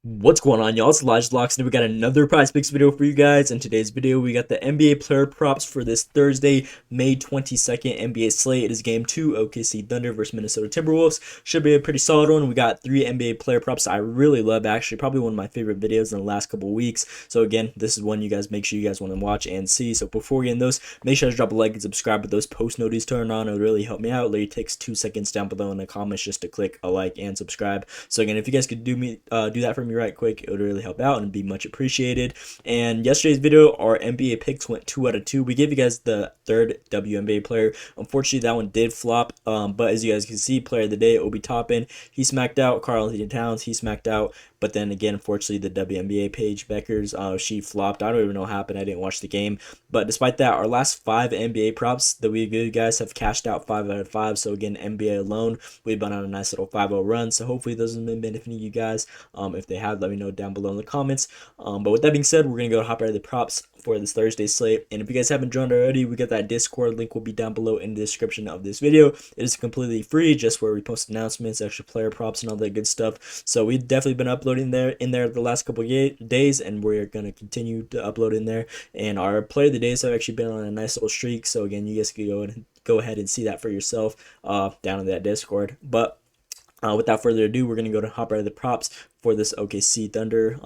What's going on, y'all? It's Elijah Locks, and we got another Prize Picks video for you guys. In today's video, we got the NBA player props for this Thursday, May 22nd NBA slate. It is game 2, OKC Thunder versus Minnesota Timberwolves. Should be a pretty solid one. We got 3 NBA player props I really love, actually. Probably one of my favorite videos in the last couple of weeks. So again, this is one you guys make sure you guys want to watch and see. So before we get in those, make sure to drop a like and subscribe with those post notifications turned on. It would really help me out. It literally takes 2 seconds down below in the comments just to click a like and subscribe. So again, if you guys could do that for me right quick, it would really help out and be much appreciated. And yesterday's video, our NBA picks went 2 out of 2. We gave you guys the third WNBA player. Unfortunately, that one did flop. But as you guys can see, player of the day, Obi Toppin, he smacked out. Karl-Anthony Towns, he smacked out. But then again, unfortunately, the WNBA Paige Beckers, she flopped. I don't even know what happened. I didn't watch the game. But despite that, our last 5 NBA props that we gave you guys have cashed out 5 out of 5. So again, NBA alone, we've been on a nice little 5-0 run. So hopefully those have been benefiting you guys. If they have, let me know down below in the comments. But with that being said, we're going to go hop out of the props for this Thursday slate. And if you guys haven't joined already, we got that Discord link will be down below in the description of this video. It is completely free, just where we post announcements, extra player props, and all that good stuff. So we've definitely been uploading in there the last couple of days, and we're going to continue to upload in there. And our player of the days have actually been on a nice little streak. So again, you guys can go ahead and see that for yourself down in that Discord. But without further ado, we're going to go to hop right to the props for this OKC Thunder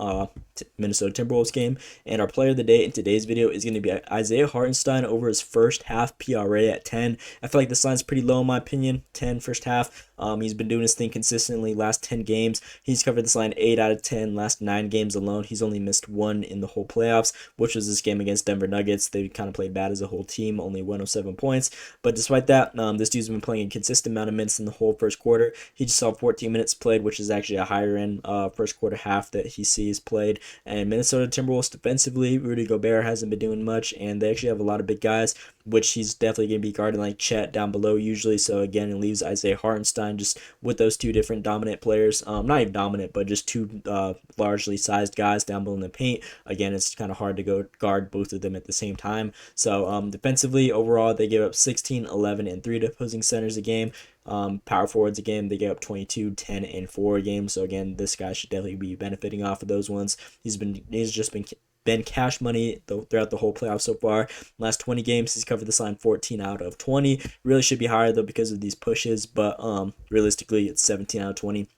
Minnesota Timberwolves game. And our player of the day in today's video is going to be Isaiah Hartenstein over his first half PRA at 10. I feel like this line's pretty low in my opinion. 10 first half. He's been doing his thing consistently last 10 games. He's covered this line 8 out of 10 last 9 games alone. He's only missed 1 in the whole playoffs, which was this game against Denver Nuggets. They kind of played bad as a whole team, only 107 points. But despite that, this dude's been playing a consistent amount of minutes in the whole first quarter. He just saw 14 minutes played, which is actually a higher end first quarter half that he sees played. And Minnesota Timberwolves defensively, Rudy Gobert hasn't been doing much, and they actually have a lot of big guys, which he's definitely going to be guarding like Chet down below usually. So again, it leaves Isaiah Hartenstein just with those 2 different dominant players. Not even dominant, but just 2 largely sized guys down below in the paint. Again, it's kind of hard to go guard both of them at the same time. So defensively, overall, they gave up 16, 11, and 3 to opposing centers a game. Power forwards again, they gave up 22, 10, and 4 a game. So again, this guy should definitely be benefiting off of those ones. He's just been cash money throughout the whole playoff so far. Last 20 games, he's covered this line 14 out of 20. Really should be higher though because of these pushes, but realistically, it's 17 out of 20.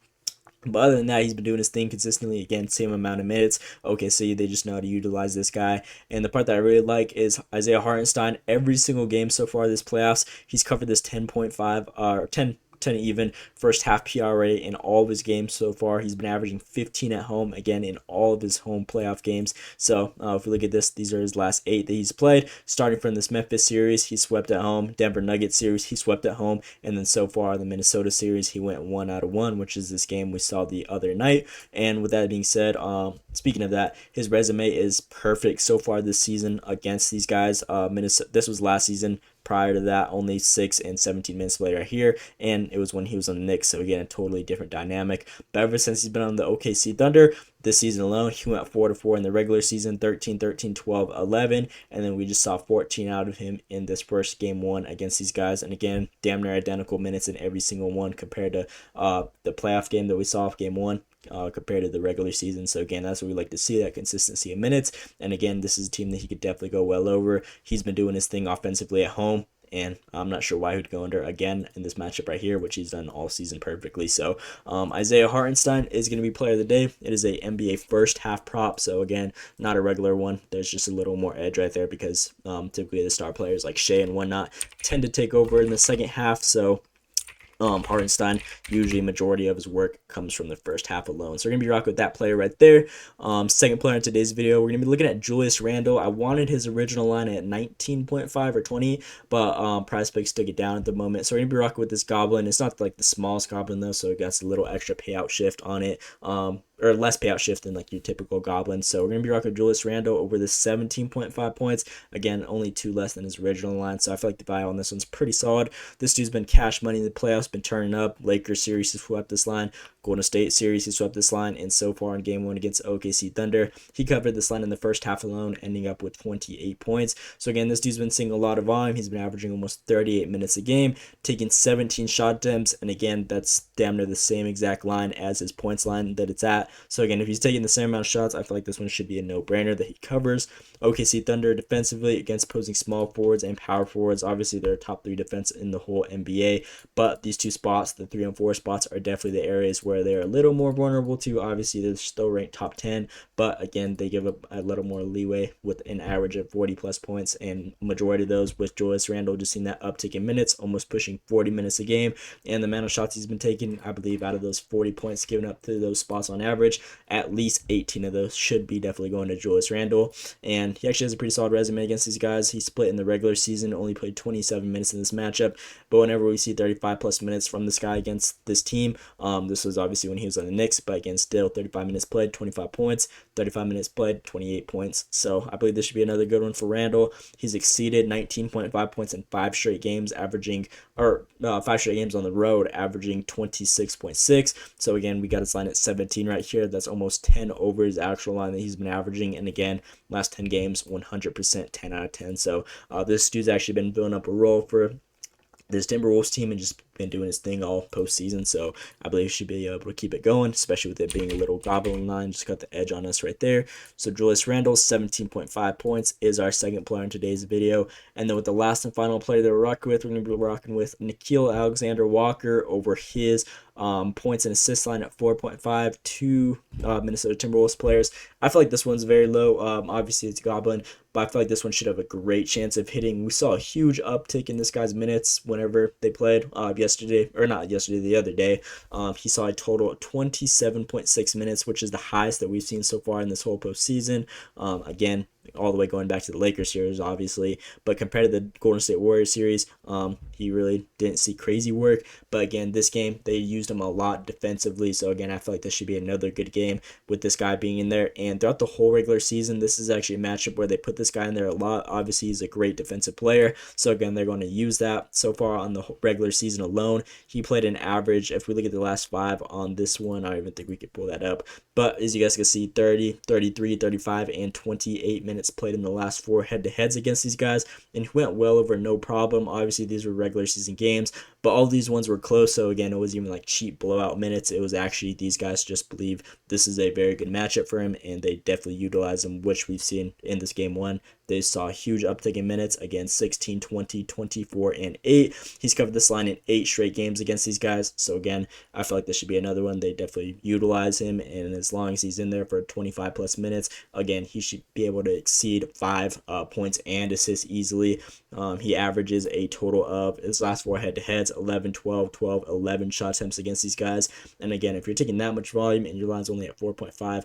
But other than that, he's been doing his thing consistently. Again, same amount of minutes. Okay, so they just know how to utilize this guy. And the part that I really like is Isaiah Hartenstein. Every single game so far this playoffs, he's covered this 10.5 or 10 even first half PRA in all of his games so far. He's been averaging 15 at home, again, in all of his home playoff games. So if we look at this, these are his last 8 that he's played. Starting from this Memphis series, he swept at home. Denver Nuggets series, he swept at home. And then so far, the Minnesota series, he went 1 out of 1, which is this game we saw the other night. And with that being said, speaking of that, his resume is perfect so far this season against these guys. Minnesota, this was last season. Prior to that, only 6 and 17 minutes played right here, and it was when he was on the Knicks, so again, a totally different dynamic. But ever since he's been on the OKC Thunder, this season alone, he went 4-4 in the regular season, 13, 13, 12, 11, and then we just saw 14 out of him in this first game 1 against these guys. And again, damn near identical minutes in every single one compared to the playoff game that we saw of game 1. Compared to the regular season. So again, that's what we like to see, that consistency of minutes. And again, this is a team that he could definitely go well over. He's been doing his thing offensively at home, and I'm not sure why he'd go under again in this matchup right here, which he's done all season perfectly. So Isaiah Hartenstein is going to be player of the day. It is a NBA first half prop, so again, not a regular one. There's just a little more edge right there because typically the star players like Shea and whatnot tend to take over in the second half. So Hartenstein, usually majority of his work comes from the first half alone. So we're going to be rocking with that player right there. Second player in today's video, we're going to be looking at Julius Randle. I wanted his original line at 19.5 or 20, but Prize Picks took it down at the moment. So we're going to be rocking with this Goblin. It's not like the smallest Goblin though, so it got a little extra payout shift on it. Or less payout shift than like your typical Goblin. So we're going to be rocking Julius Randle over this 17.5 points. Again, only 2 less than his original line. So I feel like the value on this one's pretty solid. This dude's been cash money in the playoffs, been turning up. Lakers series has swept this line. Golden State series, he swept this line, and so far in game 1 against OKC Thunder, he covered this line in the first half alone, ending up with 28 points. So again, this dude's been seeing a lot of volume. He's been averaging almost 38 minutes a game, taking 17 shot attempts, and again, that's damn near the same exact line as his points line that it's at. So again, if he's taking the same amount of shots, I feel like this one should be a no-brainer that he covers. OKC Thunder defensively against opposing small forwards and power forwards. Obviously, they're top 3 defense in the whole NBA, but these two spots, the 3 and 4 spots, are definitely the areas where they're a little more vulnerable to. Obviously, they're still ranked top 10, but again, they give up a little more leeway with an average of 40 plus points, and majority of those with Julius Randle just seeing that uptick in minutes, almost pushing 40 minutes a game, and the amount of shots he's been taking, I believe out of those 40 points given up to those spots on average, at least 18 of those should be definitely going to Julius Randle. And he actually has a pretty solid resume against these guys. He split in the regular season, only played 27 minutes in this matchup, but whenever we see 35 plus minutes from this guy against this team, this was obviously when he was on the Knicks, but again, still 35 minutes played, 25 points, 35 minutes played, 28 points. So I believe this should be another good one for Randle. He's exceeded 19.5 points in 5 straight games, averaging, or 5 straight games on the road, averaging 26.6. So again, we got his line at 17 right here. That's almost 10 over his actual line that he's been averaging. And again, last 10 games, 100%, 10 out of 10. So this dude's actually been building up a role for this Timberwolves team and just been doing his thing all postseason. So I believe he should be able to keep it going, especially with it being a little goblin line. Just got the edge on us right there. So Julius Randle, 17.5 points, is our second player in today's video. And then with the last and final player that we're rocking with, we're going to be rocking with Nickeil Alexander-Walker over his points and assist line at 4.5 to Minnesota Timberwolves players. I feel like this one's very low. Obviously, it's Goblin, but I feel like this one should have a great chance of hitting. We saw a huge uptick in this guy's minutes whenever they played yesterday, or not yesterday, the other day. He saw a total of 27.6 minutes, which is the highest that we've seen so far in this whole postseason. Again, all the way going back to the Lakers series, obviously, but compared to the Golden State Warriors series, he really didn't see crazy work. But again, this game, they used him a lot defensively, so again, I feel like this should be another good game with this guy being in there. And throughout the whole regular season, this is actually a matchup where they put this guy in there a lot. Obviously, he's a great defensive player, so again, they're going to use that. So far on the regular season alone, he played an average, if we look at the last 5 on this one, I don't even think we could pull that up, but as you guys can see, 30, 33, 35, and 28 minutes played in the last 4 head-to-heads against these guys, and he went well over no problem. Obviously, these were regular season games, but all these ones were close, so again, it was even like cheap blowout minutes. It was actually these guys just believe this is a very good matchup for him, and they definitely utilize him, which we've seen in this game 1. They saw a huge uptick in minutes, again, 16, 20, 24, and 8. He's covered this line in 8 straight games against these guys, so again, I feel like this should be another one. They definitely utilize him, and as long as he's in there for 25 plus minutes, again, he should be able to exceed 5 points and assists easily. He averages a total of his last 4 head-to-heads, 11, 12, 12, 11 shot attempts against these guys. And again, if you're taking that much volume and your line's only at 4.5,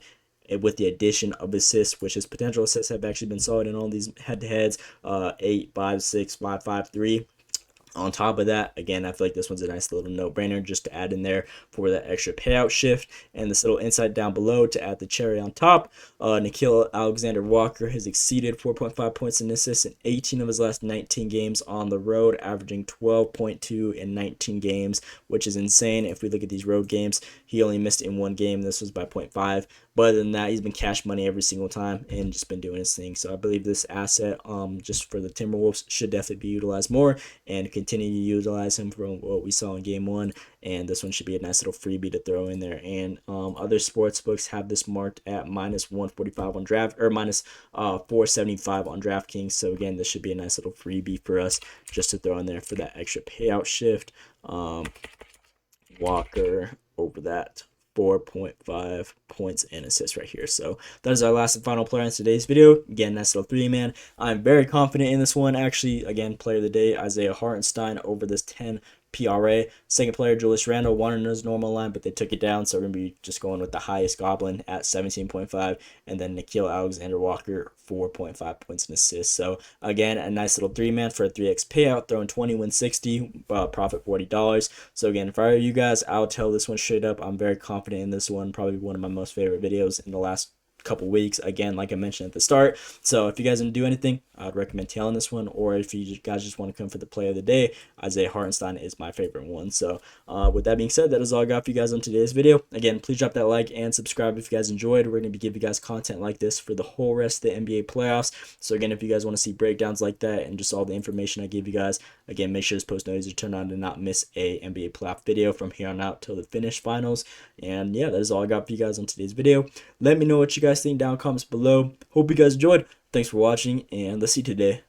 with the addition of assists, which his potential assists have actually been solid in all these head-to-heads, 8, 5, 6, 5, 5, 3. On top of that, again, I feel like this one's a nice little no-brainer just to add in there for that extra payout shift. And this little insight down below to add the cherry on top, Nickeil Alexander-Walker has exceeded 4.5 points in assists in 18 of his last 19 games on the road, averaging 12.2 in 19 games, which is insane. If we look at these road games, he only missed in 1 game. This was by 0.5. But other than that, he's been cash money every single time and just been doing his thing. So I believe this asset, just for the Timberwolves, should definitely be utilized more and continue to utilize him from what we saw in game 1. And this one should be a nice little freebie to throw in there. And other sports books have this marked at minus 145 on draft, or minus 475 on DraftKings. So again, this should be a nice little freebie for us just to throw in there for that extra payout shift. Walker over that 4.5 points and assists right here. So that is our last and final player in today's video. Again, that's the 3-man. I'm very confident in this one. Actually, again, player of the day, Isaiah Hartenstein over this 10 PRA. Second player, Julius Randle, wanted his normal line, but they took it down, so we're going to be just going with the highest Goblin at 17.5, and then Nickeil Alexander-Walker, 4.5 points and assists. So, again, a nice little 3-man for a 3x payout, throwing 20, win 60, profit $40. So, again, if I were you guys, I'll tell this one straight up. I'm very confident in this one, probably one of my most favorite videos in the last couple weeks, again, like I mentioned at the start. So if you guys didn't do anything, I'd recommend tailing this one. Or if you guys just want to come for the play of the day, Isaiah Hartenstein is my favorite one. So with that being said, that is all I got for you guys on today's video. Again, please drop that like and subscribe if you guys enjoyed. We're going to be giving you guys content like this for the whole rest of the NBA playoffs. So again, if you guys want to see breakdowns like that and just all the information I gave you guys, again, make sure this post notifications are turned on to not miss a NBA playoff video from here on out till the finish finals. And yeah, that is all I got for you guys on today's video. Let me know what you guys think down in the comments below. Hope you guys enjoyed. Thanks for watching, and let's see today.